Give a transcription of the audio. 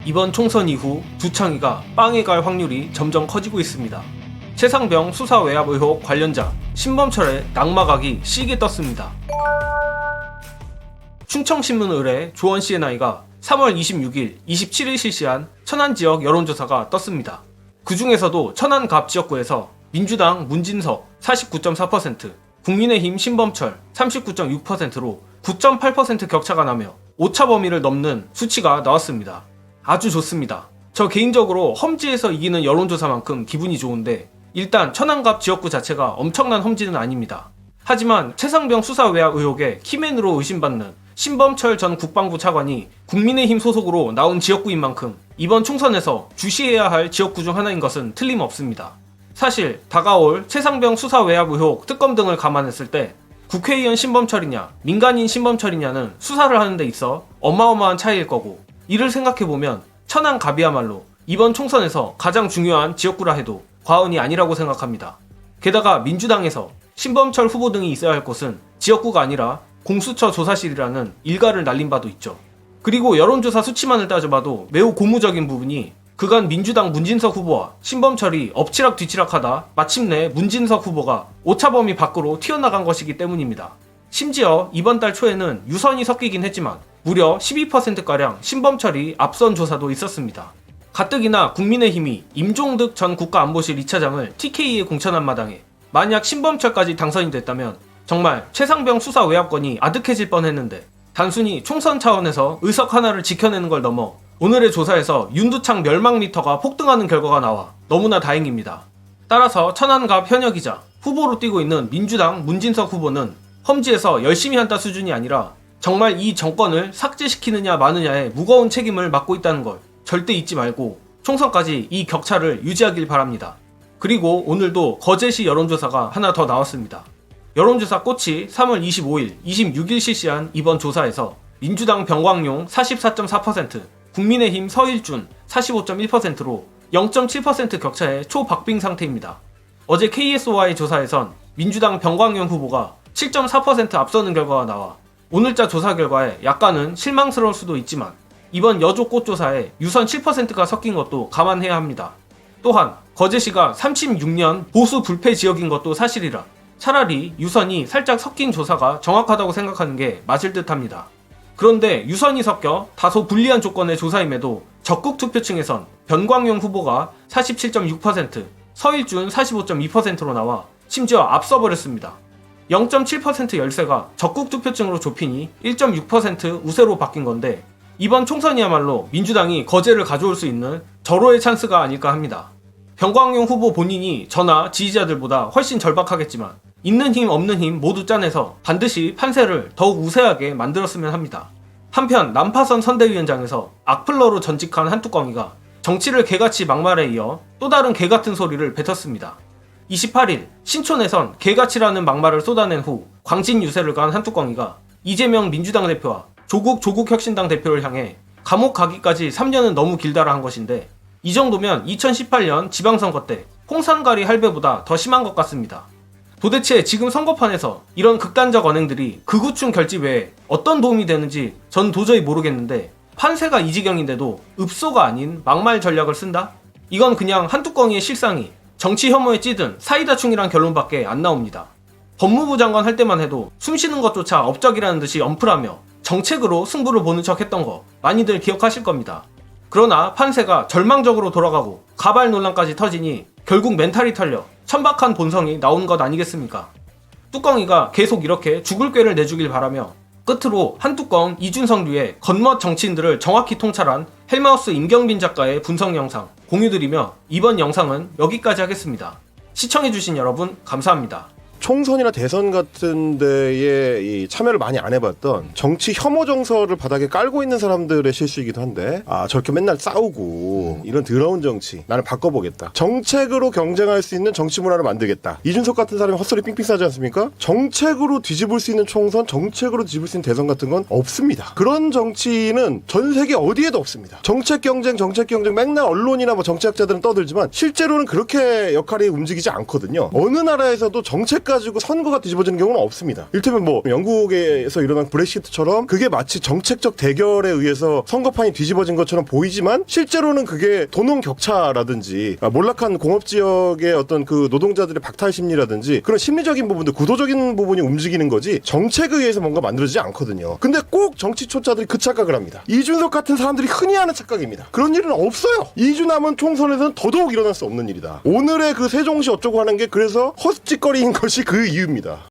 이번 총선 이후 두창이가 빵에 갈 확률이 점점 커지고 있습니다. 최상병 수사 외압 의혹 관련자 신범철의 낙마각이 시게 떴습니다. 충청신문 의뢰 조원 CNI가 3월 26일, 27일 실시한 천안 지역 여론조사가 떴습니다. 그 중에서도 천안갑 지역구에서 민주당 문진석 49.4%, 국민의힘 신범철 39.6%로 9.8% 격차가 나며 오차 범위를 넘는 수치가 나왔습니다. 아주 좋습니다. 저 개인적으로 험지에서 이기는 여론조사만큼 기분이 좋은데 일단 천안갑 지역구 자체가 엄청난 험지는 아닙니다. 하지만 최상병 수사 외압 의혹의 키맨으로 의심받는 신범철 전 국방부 차관이 국민의힘 소속으로 나온 지역구인 만큼 이번 총선에서 주시해야 할 지역구 중 하나인 것은 틀림없습니다. 사실 다가올 최상병 수사 외압 의혹 특검 등을 감안했을 때 국회의원 신범철이냐 민간인 신범철이냐는 수사를 하는 데 있어 어마어마한 차이일 거고, 이를 생각해보면 천안갑이야말로 이번 총선에서 가장 중요한 지역구라 해도 과언이 아니라고 생각합니다. 게다가 민주당에서 신범철 후보 등이 있어야 할 곳은 지역구가 아니라 공수처 조사실이라는 일가를 날린 바도 있죠. 그리고 여론조사 수치만을 따져봐도 매우 고무적인 부분이 그간 민주당 문진석 후보와 신범철이 엎치락 뒤치락하다 마침내 문진석 후보가 오차범위 밖으로 튀어나간 것이기 때문입니다. 심지어 이번 달 초에는 유선이 섞이긴 했지만 무려 12%가량 신범철이 앞선 조사도 있었습니다. 가뜩이나 국민의힘이 임종득 전 국가안보실 2차장을 TK에 공천한 마당에 만약 신범철까지 당선이 됐다면 정말 최상병 수사 외압건이 아득해질 뻔했는데, 단순히 총선 차원에서 의석 하나를 지켜내는 걸 넘어 오늘의 조사에서 윤두창 멸망 미터가 폭등하는 결과가 나와 너무나 다행입니다. 따라서 천안갑 현역이자 후보로 뛰고 있는 민주당 문진석 후보는 험지에서 열심히 한다 수준이 아니라 정말 이 정권을 삭제시키느냐 마느냐의 무거운 책임을 맡고 있다는 걸 절대 잊지 말고 총선까지 이 격차를 유지하길 바랍니다. 그리고 오늘도 거제시 여론조사가 하나 더 나왔습니다. 여론조사 꽃이 3월 25일, 26일 실시한 이번 조사에서 민주당 병광용 44.4%, 국민의힘 서일준 45.1%로 0.7% 격차의 초박빙 상태입니다. 어제 KSOI 조사에선 민주당 병광용 후보가 7.4% 앞서는 결과가 나와 오늘자 조사 결과에 약간은 실망스러울 수도 있지만 이번 여조 꽃조사에 유선 7%가 섞인 것도 감안해야 합니다. 또한 거제시가 36년 보수 불패 지역인 것도 사실이라 차라리 유선이 살짝 섞인 조사가 정확하다고 생각하는 게 맞을 듯 합니다. 그런데 유선이 섞여 다소 불리한 조건의 조사임에도 적극 투표층에선 변광용 후보가 47.6%, 서일준 45.2%로 나와 심지어 앞서버렸습니다. 0.7% 열세가 적극 투표층으로 좁히니 1.6% 우세로 바뀐 건데, 이번 총선이야말로 민주당이 거제를 가져올 수 있는 절호의 찬스가 아닐까 합니다. 병광용 후보 본인이 저나 지지자들보다 훨씬 절박하겠지만 있는 힘 없는 힘 모두 짜내서 반드시 판세를 더욱 우세하게 만들었으면 합니다. 한편 남파선 선대위원장에서 악플러로 전직한 한뚜껑이가 정치를 개같이 막말에 이어 또 다른 개같은 소리를 뱉었습니다. 28일 신촌에선 개같이라는 막말을 쏟아낸 후 광진 유세를 간 한뚜껑이가 이재명 민주당 대표와 조국 혁신당 대표를 향해 감옥 가기까지 3년은 너무 길다라 한 것인데, 이 정도면 2018년 지방선거 때 홍산가리 할배보다 더 심한 것 같습니다. 도대체 지금 선거판에서 이런 극단적 언행들이 극우층 결집 외에 어떤 도움이 되는지 전 도저히 모르겠는데, 판세가 이 지경인데도 읍소가 아닌 막말 전략을 쓴다? 이건 그냥 한뚜껑이의 실상이 정치 혐오에 찌든 사이다충이란 결론밖에 안 나옵니다. 법무부 장관 할 때만 해도 숨쉬는 것조차 업적이라는 듯이 엄플하며 정책으로 승부를 보는 척 했던 거 많이들 기억하실 겁니다. 그러나 판세가 절망적으로 돌아가고 가발 논란까지 터지니 결국 멘탈이 털려 천박한 본성이 나오는 것 아니겠습니까? 뚜껑이가 계속 이렇게 죽을 꾀를 내주길 바라며 끝으로 한뚜껑 이준석류의 겉멋 정치인들을 정확히 통찰한 헬마우스 임경빈 작가의 분석 영상 공유드리며 이번 영상은 여기까지 하겠습니다. 시청해주신 여러분 감사합니다. 총선이나 대선 같은 데에 이 참여를 많이 안 해봤던 정치 혐오 정서를 바닥에 깔고 있는 사람들의 실수이기도 한데, 저렇게 맨날 싸우고 이런 더러운 정치 나는 바꿔보겠다, 정책으로 경쟁할 수 있는 정치 문화를 만들겠다, 이준석 같은 사람이 헛소리 삥삥 싸지 않습니까? 정책으로 뒤집을 수 있는 총선, 정책으로 뒤집을 수 있는 대선 같은 건 없습니다. 그런 정치는 전 세계 어디에도 없습니다. 정책 경쟁 맨날 언론이나 뭐 정치학자들은 떠들지만 실제로는 그렇게 역할이 움직이지 않거든요. 어느 나라에서도 정책 가지고 선거가 뒤집어지는 경우는 없습니다. 이를테면 뭐 영국에서 일어난 브렉시트처럼 그게 마치 정책적 대결에 의해서 선거판이 뒤집어진 것처럼 보이지만 실제로는 그게 도농 격차라든지 몰락한 공업 지역의 어떤 그 노동자들의 박탈 심리라든지 그런 심리적인 부분들, 구도적인 부분이 움직이는 거지 정책에 의해서 뭔가 만들어지지 않거든요. 근데 꼭 정치 초짜들이 그 착각을 합니다. 이준석 같은 사람들이 흔히 하는 착각입니다. 그런 일은 없어요. 2주 남은 총선에서는 더더욱 일어날 수 없는 일이다. 오늘의 그 세종시 어쩌고 하는 게 그래서 헛짓거리인 것이 그 이유입니다.